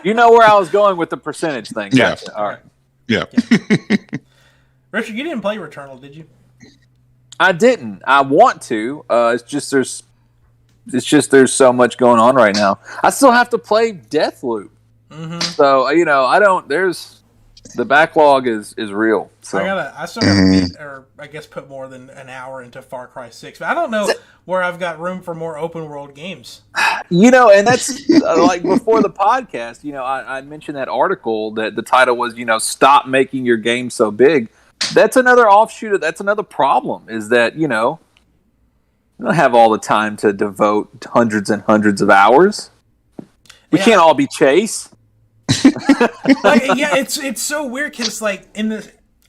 You know where I was going with the percentage thing. Gotcha. Yeah. All right. Yeah. Richard, you didn't play Returnal, did you? I didn't. I want to. It's just there's so much going on right now. I still have to play Deathloop. Mm-hmm. So I don't. The backlog is real. So I still gotta put more than an hour into Far Cry 6, but I don't know where I've got room for more open world games. And that's like before the podcast. I mentioned that article that the title was stop making your game so big. That's another offshoot. That's another problem. Is that you don't have all the time to devote hundreds and hundreds of hours. We can't all be Chase. It's so weird because like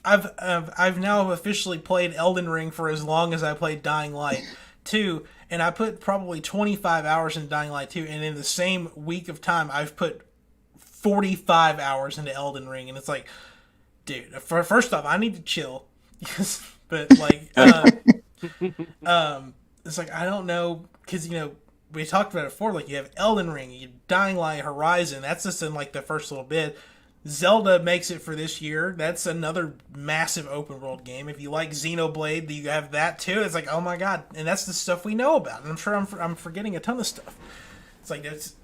I've now officially played Elden Ring for as long as I played Dying Light 2, and I put probably 25 hours in Dying Light 2, and in the same week of time I've put 45 hours into Elden Ring, and it's like, dude, first off, I need to chill. But like it's like I don't know, because we talked about it before, like you have Elden Ring, you Dying Light, Horizon, that's just in like the first little bit. Zelda makes it for this year. That's another massive open world game. If you like Xenoblade, you have that too. It's like, oh my god, and that's the stuff we know about. And I'm sure I'm forgetting a ton of stuff. It's like there's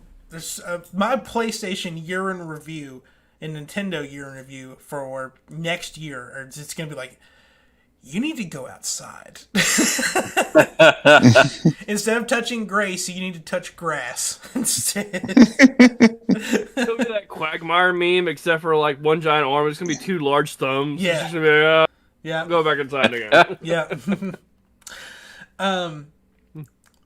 my PlayStation year in review and Nintendo year in review for next year, or it's going to be like, you need to go outside. Instead of touching grace, you need to touch grass instead. It'll be that Quagmire meme, except for like one giant arm. It's going to be two large thumbs. Yeah. It's just gonna be, yeah. Go back inside again. Yeah.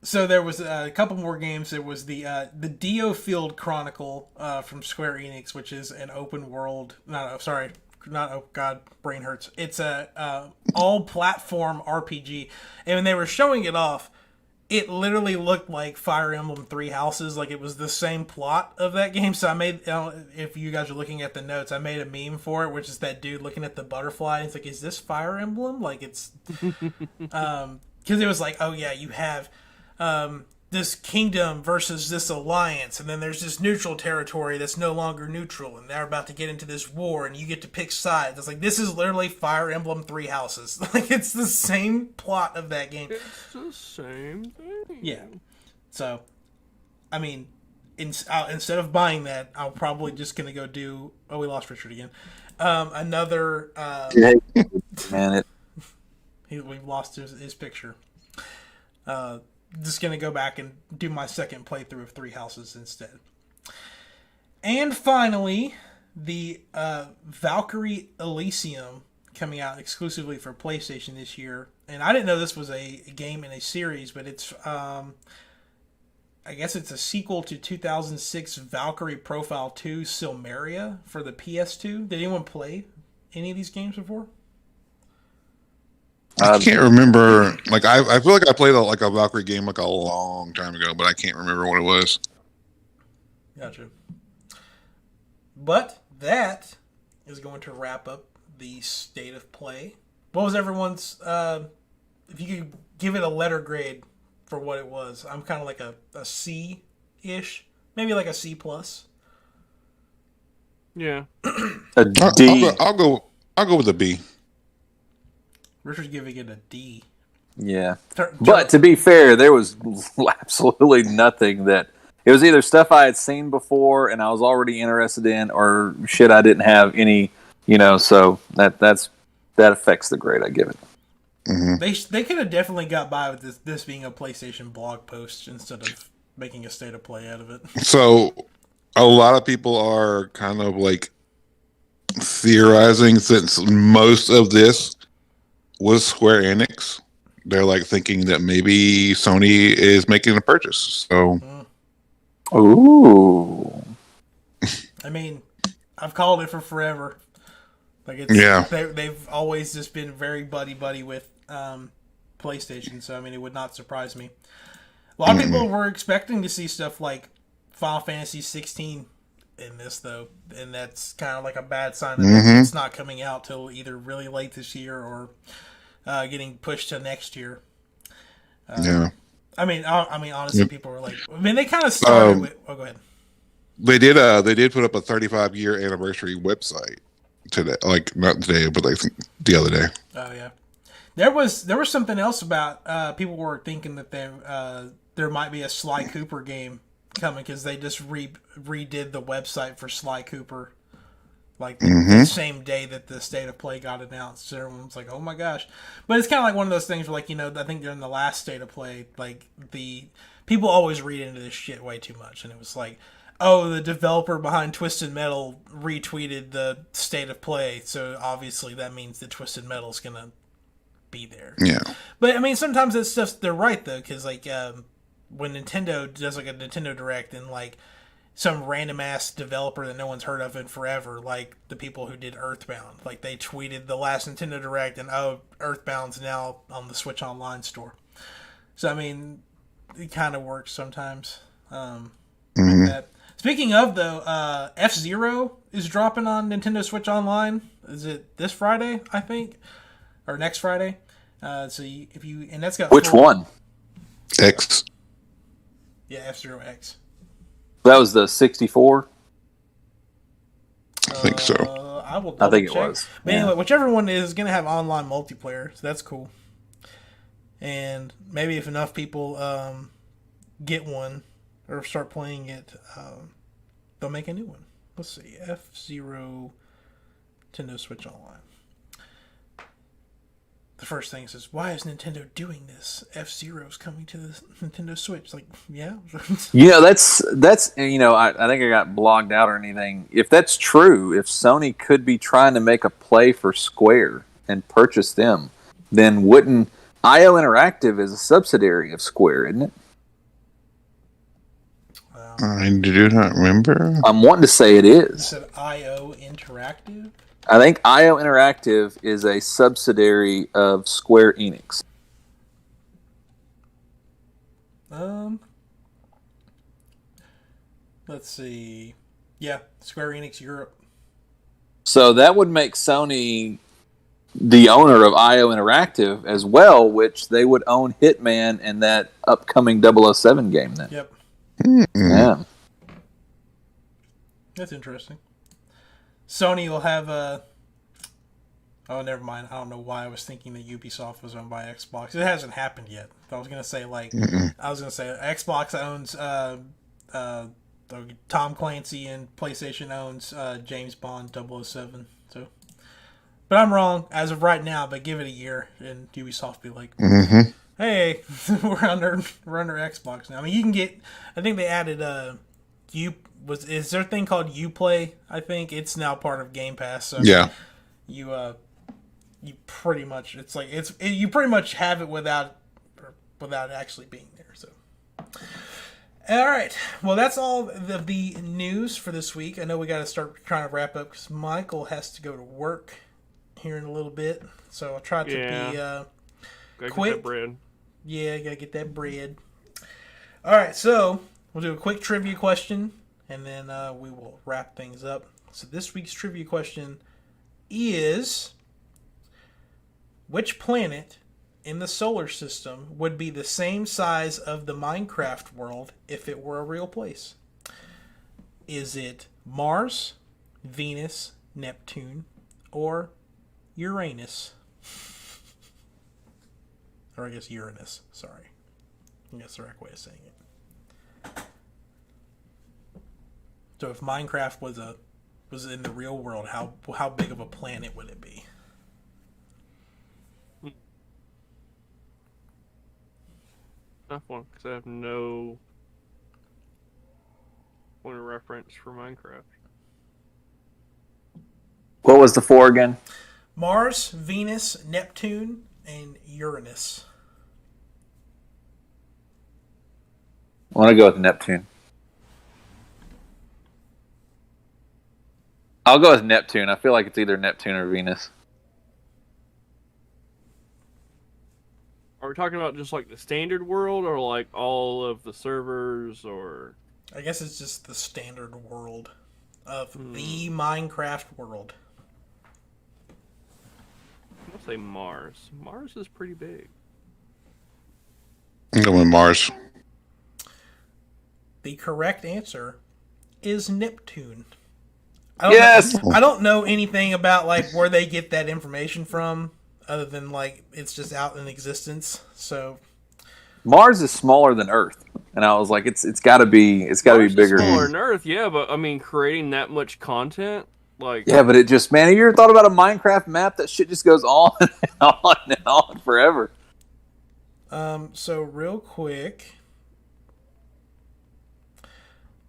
So there was a couple more games. There was the Dio Field Chronicle from Square Enix, which is an open world. Brain hurts. It's a all-platform RPG, and when they were showing it off, it literally looked like Fire Emblem Three Houses. Like it was the same plot of that game. So I made, if you guys are looking at the notes, I made a meme for it, which is that dude looking at the butterfly. And it's like, is this Fire Emblem? Like it's, because it was like, oh yeah, you have. this kingdom versus this alliance, and then there's this neutral territory that's no longer neutral, and they're about to get into this war, and you get to pick sides. It's like, this is literally Fire Emblem Three Houses. Like, it's the same plot of that game. It's the same thing. Yeah. So, I mean, instead of buying that, I'm probably just gonna go do. Oh, we lost Richard again. Another. Man, we've lost his picture. Just gonna go back and do my second playthrough of Three Houses instead. And finally, the Valkyrie Elysium coming out exclusively for PlayStation this year. And I didn't know this was a game in a series, but it's I guess it's a sequel to 2006 Valkyrie Profile 2 Silmeria for the PS2. Did anyone play any of these games before? I can't remember. Like I feel like I played a Valkyrie game like a long time ago, but I can't remember what it was. Gotcha. But that is going to wrap up the state of play. What was everyone's? If you could give it a letter grade for what it was, I'm kind of like a C-ish, maybe like a C plus. Yeah. a D. I'll go with a B. Richard's giving it a D. Yeah. But to be fair, there was absolutely nothing that... It was either stuff I had seen before and I was already interested in, or shit I didn't have any, so that affects the grade I give it. Mm-hmm. They could have definitely got by with this being a PlayStation blog post instead of making a state of play out of it. So a lot of people are kind of like theorizing, since most of this was Square Enix, they're like thinking that maybe Sony is making a purchase. So, ooh, I mean, I've called it for forever. Like, it's they've always just been very buddy with PlayStation. So I mean, it would not surprise me. A lot of people were expecting to see stuff like Final Fantasy 16 in this, though, and that's kind of like a bad sign that it's not coming out till either really late this year or getting pushed to next year. I mean, honestly, people were like, they kind of started with. Oh, go ahead. They did put up a 35-year anniversary website today, like not today, but like the other day. Oh yeah, there was something else about people were thinking that there might be a Sly Cooper game coming because they just redid the website for Sly Cooper, like the same day that the State of Play got announced. So everyone's like, "Oh my gosh!" But it's kind of like one of those things where, like, I think during the last State of Play, like the people always read into this shit way too much, and it was like, "Oh, the developer behind Twisted Metal retweeted the State of Play, so obviously that means that Twisted Metal's gonna be there." Yeah. But I mean, sometimes that stuff they're right though, because like when Nintendo does like a Nintendo Direct and like some random ass developer that no one's heard of in forever, like the people who did Earthbound, like they tweeted the last Nintendo Direct and Earthbound's now on the Switch Online store. So I mean, it kind of works sometimes. Like that. Speaking of though, F-Zero is dropping on Nintendo Switch Online. Is it this Friday? I think, or next Friday. So and that's got which one? X. Yeah, F-Zero X. That was the 64. I think so. I think it was. But anyway, whichever one is going to have online multiplayer, so that's cool. And maybe if enough people get one or start playing it, they'll make a new one. Let's see, F-Zero Nintendo Switch Online. The first thing says, "Why is Nintendo doing this? F-Zero's coming to the Nintendo Switch." Like, yeah. That's I think I got blogged out or anything. If that's true, if Sony could be trying to make a play for Square and purchase them, then wouldn't IO Interactive is a subsidiary of Square, isn't it? I do not remember. I'm wanting to say it is. You said IO Interactive? I think IO Interactive is a subsidiary of Square Enix. Let's see. Yeah, Square Enix Europe. So that would make Sony the owner of IO Interactive as well, which they would own Hitman and that upcoming 007 game then. Yep. Yeah. That's interesting. Sony will have a... Oh, never mind. I don't know why I was thinking that Ubisoft was owned by Xbox. It hasn't happened yet. I was gonna say Xbox owns Tom Clancy and PlayStation owns James Bond 007. So, but I'm wrong as of right now. But give it a year, and Ubisoft be like, "Hey, we're under Xbox now." I mean, you can get. I think they added is there a thing called Uplay? I think it's now part of Game Pass. So Yeah. You pretty much you pretty much have it without actually being there. So, all right, well that's all the news for this week. I know we got to start trying to wrap up because Michael has to go to work here in a little bit. So I'll try to be quick. Get that bread. Yeah, gotta get that bread. All right, so we'll do a quick trivia question and then we will wrap things up. So this week's trivia question is: which planet in the solar system would be the same size of the Minecraft world if it were a real place? Is it Mars, Venus, Neptune, or Uranus? Or I guess Uranus, sorry. I think that's the right way of saying it. So if Minecraft was in the real world, how big of a planet would it be? Tough one, because I have no point of reference for Minecraft. What was the four again? Mars, Venus, Neptune, and Uranus. I want to go with Neptune. I'll go with Neptune. I feel like it's either Neptune or Venus. Are we talking about just like the standard world, or like all of the servers, or? I guess it's just the standard world of the Minecraft world. I'll say Mars. Mars is pretty big. I'm going with Mars. The correct answer is Neptune. Yes! I don't know anything about like where they get that information from, other than like it's just out in existence. So Mars is smaller than Earth, and I was like, it's got to be bigger. Smaller than Earth, yeah, but I mean, creating that much content, like Yeah, but it just, man, have you ever thought about a Minecraft map? That shit just goes on and on and on forever. So real quick,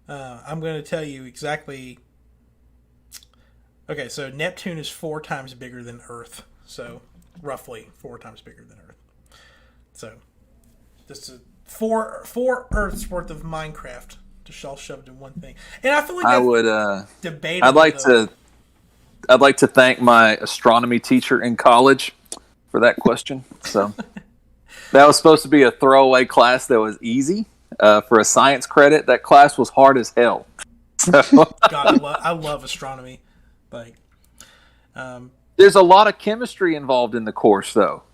I'm going to tell you exactly. Okay, so Neptune is 4 times bigger than Earth. So roughly 4 times bigger than Earth. So just four Earths worth of Minecraft just all shoved in one thing. And I feel like I would debatable. I'd like to thank my astronomy teacher in college for that question. So that was supposed to be a throwaway class that was easy for a science credit. That class was hard as hell. So God, I love astronomy. Like, there's a lot of chemistry involved in the course, though.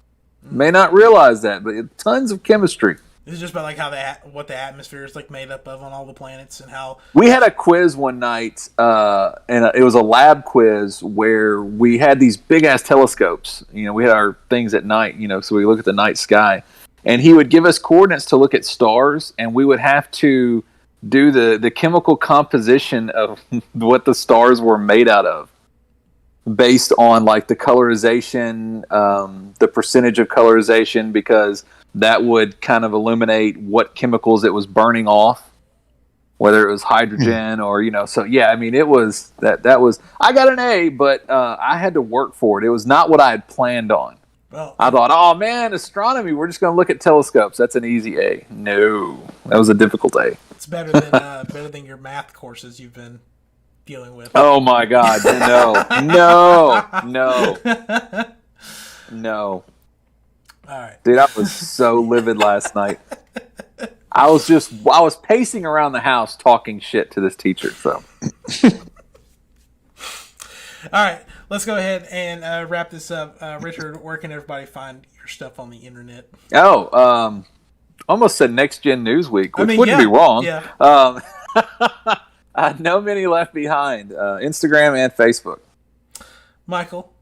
May not realize that, but tons of chemistry. This is just about like how what the atmosphere is like made up of on all the planets and how We had a quiz one night, and it was a lab quiz where we had these big ass telescopes. You know, we had our things at night. You know, so we look at the night sky, and he would give us coordinates to look at stars, and we would have to do the chemical composition of what the stars were made out of, based on like the colorization, the percentage of colorization, because that would kind of illuminate what chemicals it was burning off, whether it was hydrogen or, you know. So yeah, I mean, it was that was, I got an A, but I had to work for it. It was not what I had planned on. well, I thought, oh man, astronomy, we're just going to look at telescopes. That's an easy A. No, that was a difficult A. it's better than your math courses you've been dealing with. Oh my God, no. All right. Dude, I was so livid last night. I was pacing around the house talking shit to this teacher. So All right. let's go ahead and wrap this up. Richard, where can everybody find your stuff on the internet? Oh, almost said Next Gen Newsweek, which wouldn't be wrong. Yeah. No Many Left Behind, Instagram and Facebook. Michael,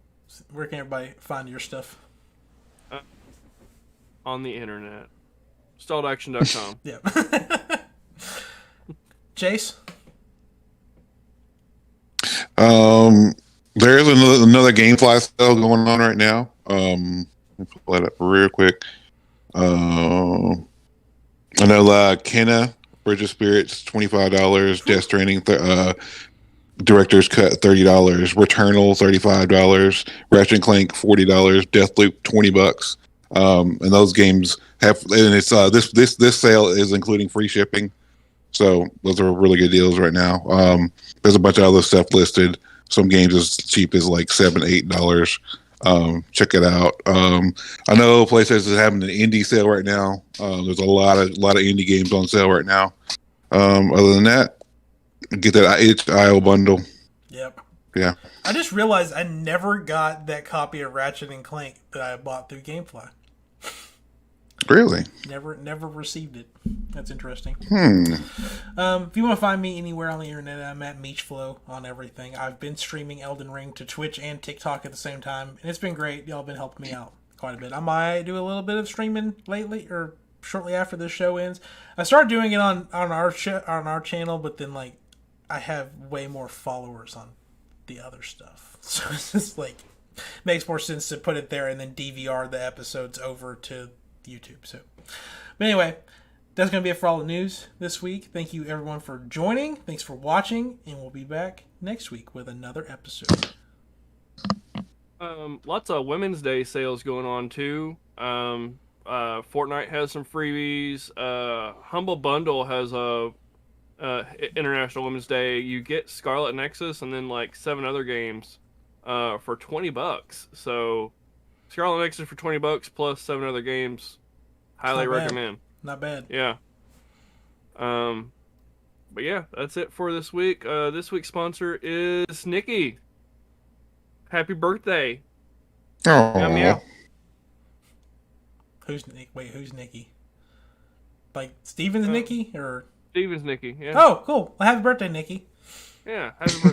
where can everybody find your stuff? On the internet. StalledAction.com. Yeah. Chase? There is another GameFly sale going on right now. Let me pull that up real quick. I know Kenna, Bridge of Spirits, $25. Death Stranding, Director's Cut, $30. Returnal, $35. Ratchet and Clank, $40. Deathloop, $20. And those games have, and it's this sale is including free shipping. So those are really good deals right now. There's a bunch of other stuff listed. Some games as cheap as like $7, $8. Check it out. I know PlayStation is having an indie sale right now. There's a lot of indie games on sale right now. Other than that, get that itch.io bundle. Yep. Yeah. I just realized I never got that copy of Ratchet and Clank that I bought through GameFly. Really? Never received it. That's interesting. If you want to find me anywhere on the internet, I'm at Meechflow on everything. I've been streaming Elden Ring to Twitch and TikTok at the same time, and it's been great. Y'all been helping me out quite a bit. I might do a little bit of streaming lately, or shortly after this show ends. I started doing it on our channel, but then like I have way more followers on the other stuff, so it's just like makes more sense to put it there and then DVR the episodes over to YouTube. So, but anyway, that's going to be it for all the news this week. Thank you everyone for joining. Thanks for watching, and we'll be back next week with another episode. Lots of Women's Day sales going on too. Fortnite has some freebies. Humble Bundle has a International Women's Day. You get Scarlet Nexus and then like 7 other games for $20. So Scarlet Nexus for $20 plus 7 other games. Highly recommend. Not bad. Yeah. But yeah, that's it for this week. This week's sponsor is Nikki. Happy birthday. Oh. Meow, meow. Who's Nikki? Like Steven's Nikki or Steven's Nikki. Yeah. Oh, cool. Well, happy birthday, Nikki. Yeah. Happy birthday.